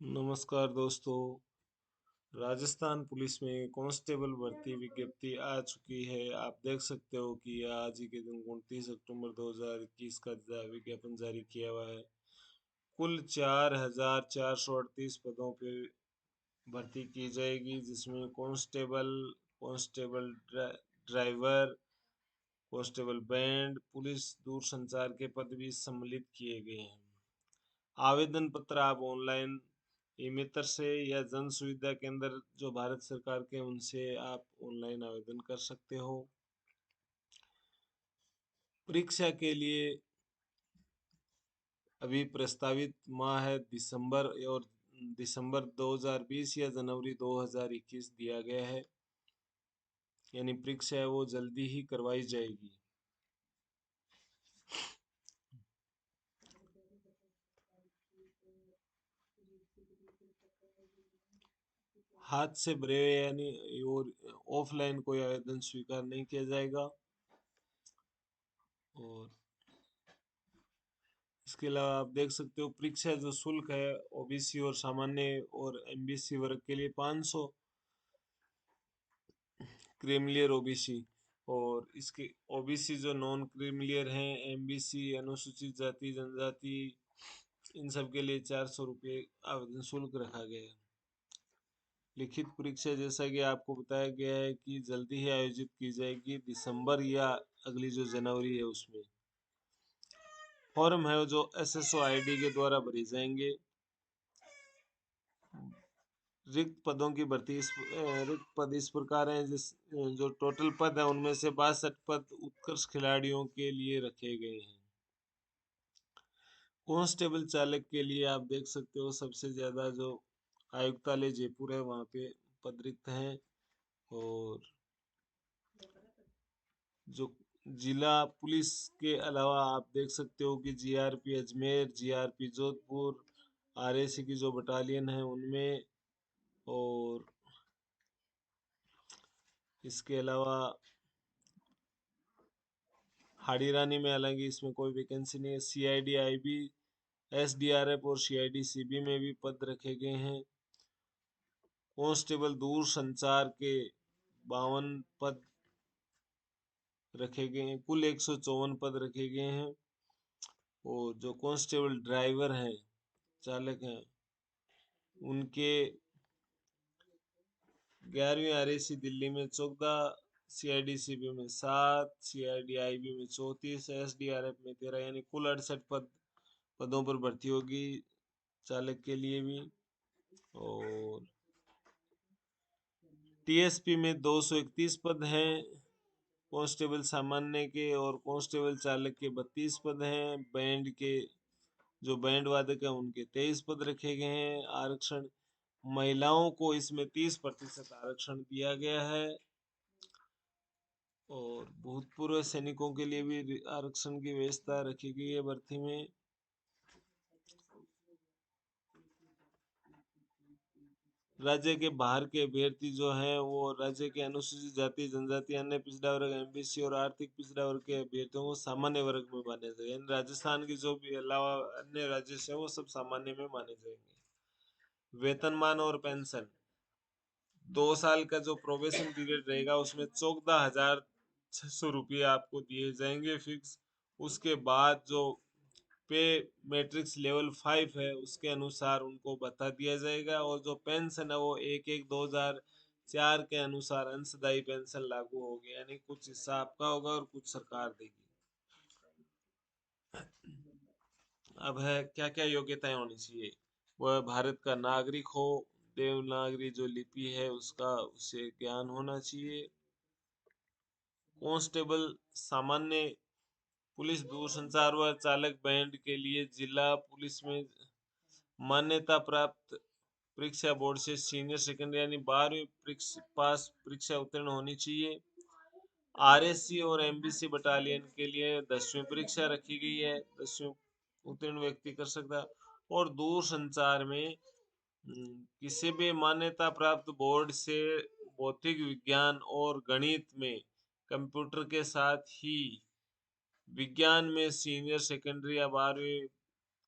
नमस्कार दोस्तों। राजस्थान पुलिस में कांस्टेबल भर्ती विज्ञप्ति आ चुकी है। आप देख सकते हो कि आज ही के दिन 29 अक्टूबर 2021 का विज्ञापन जारी किया हुआ है। कुल 4,438 पदों पर भर्ती की जाएगी, जिसमें constable, constable driver, constable band, police दूरसंचार के पद भी सम्मिलित किए गए हैं। आवेदन पत्र आप ऑनलाइन ई मित्र से या जन सुविधा केंद्र जो भारत सरकार के उनसे आप ऑनलाइन आवेदन कर सकते हो। परीक्षा के लिए अभी प्रस्तावित माह है दिसंबर, और दिसंबर 2020 या जनवरी 2021 दिया गया है, यानी परीक्षा है वो जल्दी ही करवाई जाएगी। हाथ से भरे हुए यानी और ऑफलाइन कोई आवेदन स्वीकार नहीं किया जाएगा। और इसके अलावा आप देख सकते हो परीक्षा जो शुल्क है ओबीसी और सामान्य और एमबीसी वर्ग के लिए 500, क्रीमिलियर ओबीसी, और इसके ओबीसी जो नॉन क्रीमिलियर हैं, एमबीसी अनुसूचित जाति जनजाति, इन सब के लिए 400 रुपये आवेदन शुल्क रखा गया है। लिखित परीक्षा जैसा कि आपको बताया गया है कि जल्दी ही आयोजित की जाएगी, दिसंबर या अगली जो जनवरी है उसमें। फॉर्म है जो एसएसओ आईडी के द्वारा भरे जाएंगे। रिक्त पदों की भर्ती रिक्त पद इस प्रकार हैं, जो टोटल पद है उनमें से 62 पद उत्कृष्ट खिलाड़ियों के लिए रखे गए हैं। कांस्टेबल चालक के लिए आप देख सकते हो सबसे ज्यादा जो आयुक्तालय जयपुर है वहाँ पे पद रिक्त हैं। और जो जिला पुलिस के अलावा आप देख सकते हो कि GRP Ajmer, GRP Jodhpur, RAC की जो बटालियन है उनमें, और इसके अलावा हाड़ी रानी में, हालांकि इसमें कोई वैकेंसी नहीं है। सीआईडी आईबी, एसडीआरएफ और सीआईडी सीबी में भी पद रखे गए हैं। कांस्टेबल दूर संचार के 52 पद रखे गए हैं। कुल 154 पद रखे गए हैं। और जो कांस्टेबल ड्राइवर हैं, चालक हैं, उनके 11वीं आरएसी दिल्ली में 14, सीआईडी सीबी में 7, सीआईडी आईबी में 34, एसडीआरएफ में 13, यानी कुल 68 पदों पर भर्ती होगी चालक के लिए भी। और टीएसपी में 231 पद हैं कांस्टेबल सामान्य के, और कांस्टेबल चालक के 32 पद हैं। बैंड के जो बैंड वादक है उनके 23 पद रखे गए हैं। आरक्षण महिलाओं को इसमें 30% आरक्षण दिया गया है। और भूतपूर्व सैनिकों के लिए भी आरक्षण की व्यवस्था रखी गई है भर्ती में। राज्य के बाहर के अभ्यर्थी जो हैं वो राज्य के अनुसूचित जाति जनजाति, अन्य पिछड़ा वर्ग, एमबीसी और आर्थिक पिछड़ा वर्ग के अभ्यर्थियों को सामान्य वर्ग में माने जाएंगे, यानी राजस्थान की जो भी अलावा अन्य राज्य से वो सब सामान्य में माने जाएंगे। वेतनमान और पेंशन, 2 साल का जो प्रोबेशन पीरियड रहेगा उसमें 14,600 रुपये आपको दिए जाएंगे फिक्स। उसके बाद जो पे मैट्रिक्स लेवल 5 है उसके अनुसार उनको बता दिया जाएगा। और जो पेंशन है वो 1/1/2004 के अनुसार अंशदायी पेंशन लागू होगी, यानी कुछ हिस्सा आपका होगा और कुछ सरकार देगी। अब है क्या क्या योग्यताएं होनी चाहिए। वह भारत का नागरिक हो, देवनागरी जो लिपि है उसका उसे ज्ञान होना चाहिए। कांस्टेबल सामान्य, पुलिस दूरसंचार व चालक बैंड के लिए जिला पुलिस में मान्यता प्राप्त परीक्षा बोर्ड से सीनियर सेकेंडरी यानी 12वीं पास परीक्षा उत्तीर्ण होनी चाहिए। आरएससी और एमबीसी बटालियन के लिए 10वीं परीक्षा रखी गई है, 10वीं उत्तीर्ण व्यक्ति कर सकता है। और दूर संचार में किसी भी मान्यता प्राप्त बोर्ड से भौतिक विज्ञान और गणित में कंप्यूटर के साथ ही विज्ञान में सीनियर सेकेंडरी या 12वीं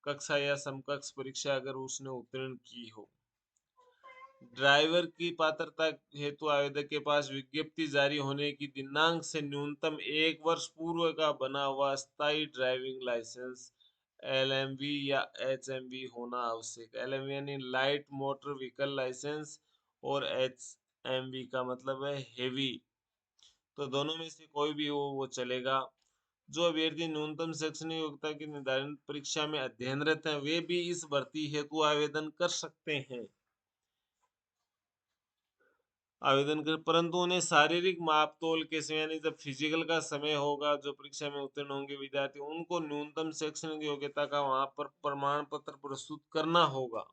कक्षा या समकक्ष परीक्षा अगर उसने उत्तीर्ण की हो। ड्राइवर की पात्रता हेतु आवेदक के पास विज्ञप्ति जारी होने की दिनांक से न्यूनतम 1 वर्ष पूर्व का बना हुआ स्थायी ड्राइविंग लाइसेंस LMV या HMV होना आवश्यक। LMV यानी लाइट मोटर व्हीकल लाइसेंस और HMV का मतलब है हेवी। तो दोनों में से कोई भी हो वो चलेगा। जो अभ्यर्थी न्यूनतम शैक्षणिक योग्यता की निर्धारित परीक्षा में अध्ययनरत हैं वे भी इस भर्ती हेतु आवेदन कर सकते हैं। परंतु उन्हें शारीरिक मापतोल के समय यानी जब फिजिकल का समय होगा, जो परीक्षा में उत्तीर्ण होंगे विद्यार्थी उनको न्यूनतम शैक्षणिक योग्यता का वहां पर प्रमाण पत्र प्रस्तुत करना होगा।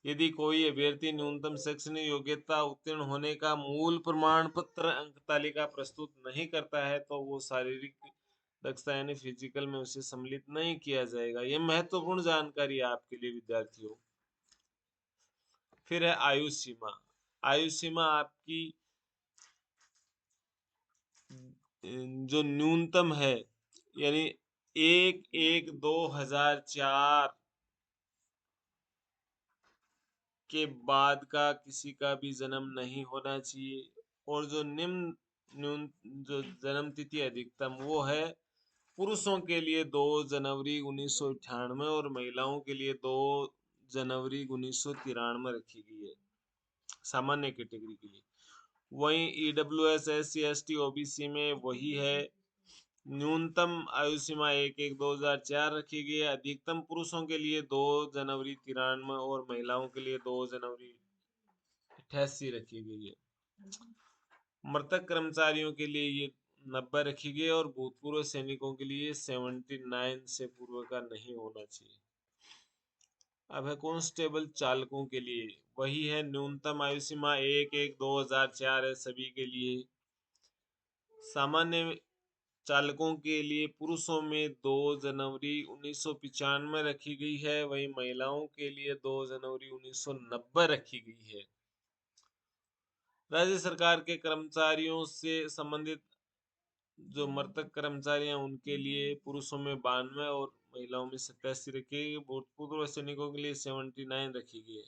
यदि कोई अभ्यर्थी न्यूनतम शैक्षणिक योग्यता उत्तीर्ण होने का मूल प्रमाण पत्र अंक तालिका प्रस्तुत नहीं करता है तो वो शारीरिक दक्षता यानी फिजिकल में उसे सम्मिलित नहीं किया जाएगा। यह महत्वपूर्ण जानकारी है आपके लिए विद्यार्थियों। फिर है आयु सीमा। आयु सीमा आपकी जो न्यूनतम है यानी 1/1/2004 के बाद का किसी का भी जन्म नहीं होना चाहिए। और जो न्यून जो जन्म तिथि अधिकतम वो है पुरुषों के लिए 2 जनवरी 1998 और महिलाओं के लिए 2 जनवरी 1993 रखी गई है सामान्य कैटेगरी के लिए। वहीं EWS SC ST OBC में वही है। न्यूनतम आयु सीमा 1/1/2004 रखी गई है। अधिकतम पुरुषों के लिए 2 जनवरी 1993 और महिलाओं के लिए 2 जनवरी 1988 रखी गई है। मृतक कर्मचारियों के लिए ये 90 रखी गई है और भूतपूर्व सैनिकों के लिए 79 से पूर्व का नहीं होना चाहिए। अब है कांस्टेबल चालकों के लिए, वही है न्यूनतम आयु सीमा 1/1/2004 है सभी के लिए। सामान्य चालकों के लिए पुरुषों में 2 जनवरी 1995 रखी गई है, वहीं महिलाओं के लिए 2 जनवरी 1990 रखी गई है। राज्य सरकार के कर्मचारियों से संबंधित जो मृतक कर्मचारी हैं उनके लिए पुरुषों में 92 और महिलाओं में 87 रखी गई। भूतपूर्व सैनिकों के लिए 79 रखी गई है।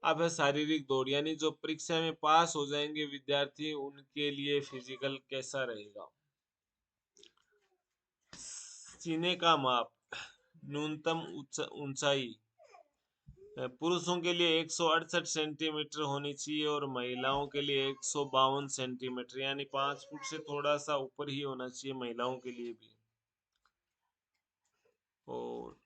अब है शारीरिक दौड़ यानी जो परीक्षा में पास हो जाएंगे विद्यार्थी उनके लिए फिजिकल कैसा रहेगा। सीने का माप, न्यूनतम ऊंचाई पुरुषों के लिए 168 सेंटीमीटर होनी चाहिए और महिलाओं के लिए 152 सेंटीमीटर यानी 5 फुट से थोड़ा सा ऊपर ही होना चाहिए महिलाओं के लिए भी। और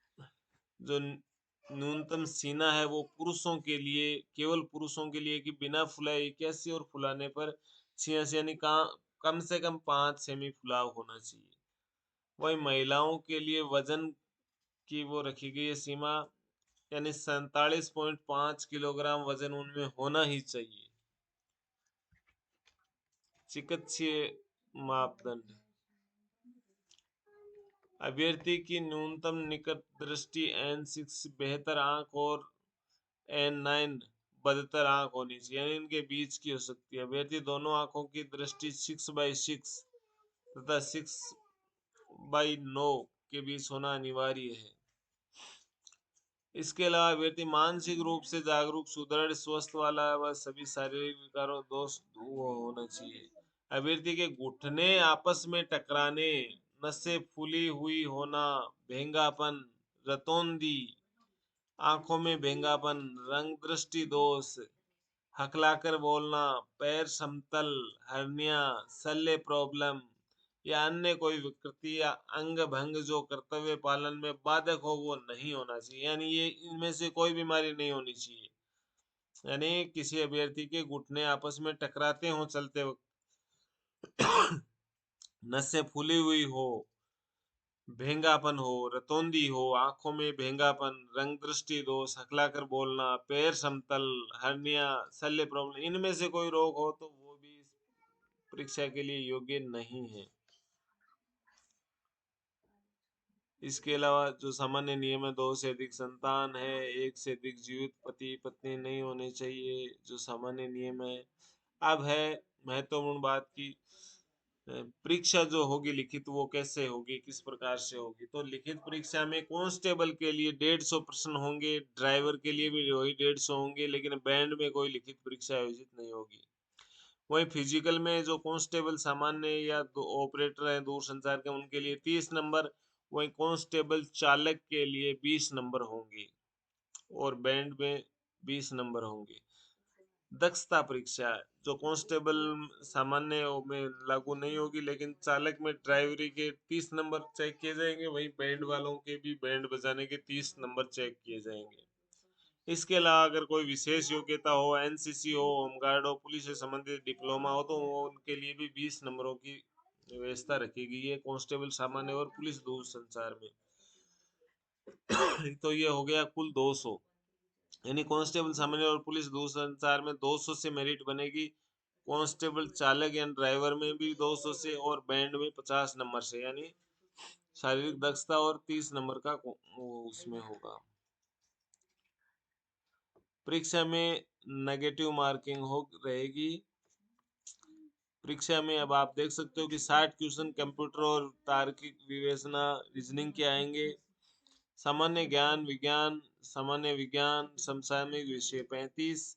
जो न्यूनतम सीना है वो पुरुषों के लिए, केवल पुरुषों के लिए कि बिना फुलाए 81 और फुलाने पर 86 यानी कम से कम 5 सेमी फुलाव होना चाहिए। वही महिलाओं के लिए वजन की वो रखी गई है सीमा यानी 47.5 किलोग्राम वजन उनमें होना ही चाहिए। चिकित्सीय मापदंड, अभ्यर्थी की न्यूनतम निकट दृष्टि N6 बेहतर आंख और N9 बदतर आंख होनी चाहिए यानी इनके बीच की हो सकती है। अभ्यर्थी दोनों आंखों की दृष्टि 6/6 तथा 6/9 के बीच होना अनिवार्य है। इसके अलावा अभ्यर्थी मानसिक रूप से जागरूक, सुदृढ़, स्वस्थ वाला व सभी शारीरिक विकारों दोष होना चाहिए। अभ्यर्थी के घुटने आपस में टकराने, नसें फूली हुई होना, भेंगापन, रतौंधी, आंखों में भेंगापन, रंग दृष्टि दोष, हकलाकर बोलना, पैर समतल, हर्निया, शल्य प्रॉब्लम या अन्य कोई विकृति या अंग भंग जो कर्तव्य पालन में बाधक हो वो नहीं होना चाहिए यानी ये इनमें से कोई बीमारी नहीं होनी चाहिए। यानी किसी अभ्यर्थी के घुटने आपस में टकराते हो चलते वक्त, नसें फूली हुई हो, भेंगापन हो, रतौंधी हो, आंखों में भेंगापन, रंग दृष्टि दोष, हकलाकर बोलना, पैर समतल, हर्निया, शल्य प्रॉब्लम, इनमें से कोई रोग हो तो वो भी इस परीक्षा के लिए योग्य नहीं है। इसके अलावा जो सामान्य नियम है, 2 से अधिक संतान है, 1 से अधिक जीवित पति पत्नी नहीं होने चाहिए, जो सामान्य नियम है। अब है महत्वपूर्ण बात की परीक्षा जो होगी लिखित वो कैसे होगी, किस प्रकार से होगी? तो लिखित परीक्षा में कांस्टेबल के लिए 150 प्रश्न होंगे, ड्राइवर के लिए भी वही 150 होंगे, लेकिन बैंड में कोई लिखित परीक्षा आयोजित नहीं होगी। वहीं फिजिकल में जो कांस्टेबल सामान्य या ऑपरेटर हैं दूरसंचार के, उनके लिए 30 नंबर, वहीं कांस्टेबल चालक के लिए 20 नंबर होंगे और बैंड में 20 नंबर होंगे। दक्षता परीक्षा जो कांस्टेबल सामान्य में लागू नहीं होगी, लेकिन चालक में ड्राइवरी के 30 नंबर चेक किए जाएंगे, वहीं बैंड वालों के भी बैंड बजाने के 30 नंबर चेक किए जाएंगे। इसके अलावा अगर कोई विशेष योग्यता हो, एनसीसी हो, होमगार्ड हो, पुलिस से संबंधित डिप्लोमा हो, तो वो उनके लिए भी 20 नंबरों की व्यवस्था रखी गई है कांस्टेबल सामान्य और पुलिस दूरसंचार में। तो ये हो गया कुल 200, यानी कांस्टेबल सामान्य और पुलिस दूरसंचार में 200 से मेरिट बनेगी। कांस्टेबल चालक या ड्राइवर में भी 200 से और बैंड में 50 नंबर से, यानी शारीरिक दक्षता और 30 नंबर का उसमें होगा। परीक्षा में नेगेटिव मार्किंग हो रहेगी। परीक्षा में अब आप देख सकते हो कि 60 क्वेश्चन कंप्यूटर और तार्किक विवेचना रीजनिंग के आएंगे। सामान्य ज्ञान विज्ञान, सामान्य विज्ञान, समसामयिक विषय 35,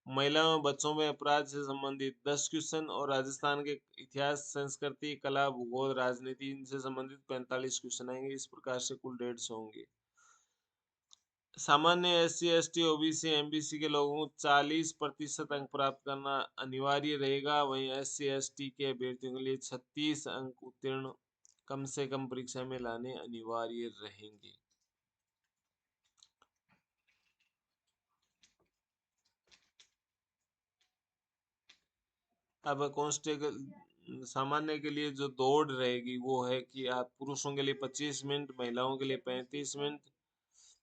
महिलाओं और बच्चों में अपराध से संबंधित 10 क्वेश्चन और राजस्थान के इतिहास, संस्कृति, कला, भूगोल, राजनीति इनसे संबंधित 45 क्वेश्चन आएंगे। इस प्रकार से कुल 150 होंगे। सामान्य एससी एसटी ओबीसी एमबीसी के लोगों को 40% अंक प्राप्त करना अनिवार्य रहेगा। वहीं एससी एसटी के अभ्यर्थियों के लिए 36 अंक उत्तीर्ण कम से कम परीक्षा में लाने अनिवार्य रहेंगे। अब कांस्टेबल सामान्य के लिए जो दौड़ रहेगी वो है कि आप पुरुषों के लिए 25 मिनट, महिलाओं के लिए 35 मिनट,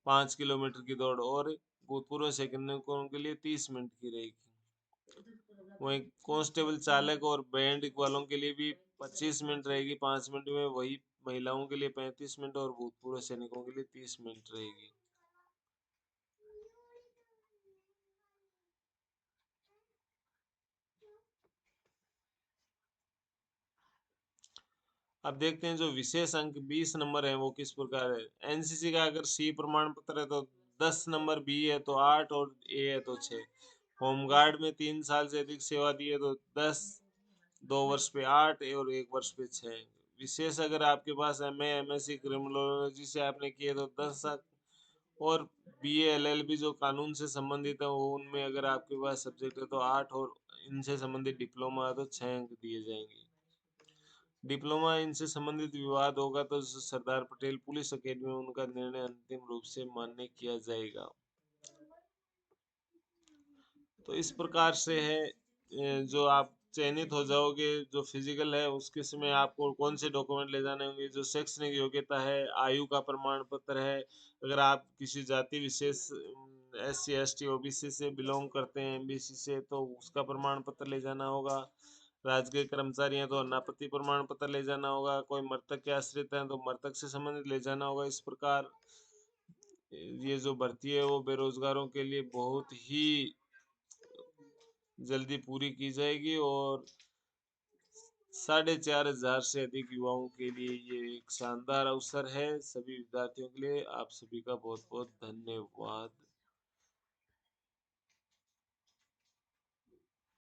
5 किलोमीटर की दौड़, और भूतपूर्व सैनिकों के लिए 30 मिनट की रहेगी। वहीं कांस्टेबल चालक और बैंड वालों के लिए भी 25 मिनट रहेगी, 5 मिनट में, वही महिलाओं के लिए 35 मिनट और भूतपूर्व सैनिकों के लिए 30 मिनट रहेगी। अब देखते हैं जो विशेष अंक 20 नंबर है वो किस प्रकार है। एनसीसी का अगर सी प्रमाण पत्र है तो 10 नंबर, बी है तो 8 और ए है तो 6। होमगार्ड में 3 साल से अधिक सेवा दी है तो 10, 2 वर्ष पे 8 और 1 वर्ष पे 6। विशेष अगर आपके पास एमए एमएससी क्रिमिनोलॉजी से आपने किए तो 10 अंक, और बीए एलएलबी जो कानून से संबंधित है वो उनमें अगर आपके पास सब्जेक्ट है तो 8, और इनसे संबंधित डिप्लोमा है तो 6 अंक दिए जाएंगे। डिप्लोमा इनसे संबंधित विवाद होगा तो सरदार पटेल पुलिस अकेडमी में उनका निर्णय अंतिम रूप से मान्य किया जाएगा। तो इस प्रकार से है जो आप चयनित हो जाओगे, जो फिजिकल है उसके समय आपको कौन से डॉक्यूमेंट ले जाने होंगे। जो शैक्षणिक योग्यता है, आयु का प्रमाण पत्र है, अगर आप किसी जाति विशेष एससी एसटी ओबीसी से बिलोंग करते हैं, एमबीसी से, तो उसका प्रमाण पत्र ले जाना होगा। राजकीय कर्मचारी हैं तो अनापत्ति प्रमाण पत्र ले जाना होगा। कोई मृतक के आश्रित हैं तो मृतक से संबंधित ले जाना होगा। इस प्रकार ये जो भर्ती है वो बेरोजगारों के लिए बहुत ही जल्दी पूरी की जाएगी, और 4,500 से अधिक युवाओं के लिए ये एक शानदार अवसर है। सभी विद्यार्थियों के लिए आप सभी का बहुत बहुत धन्यवाद।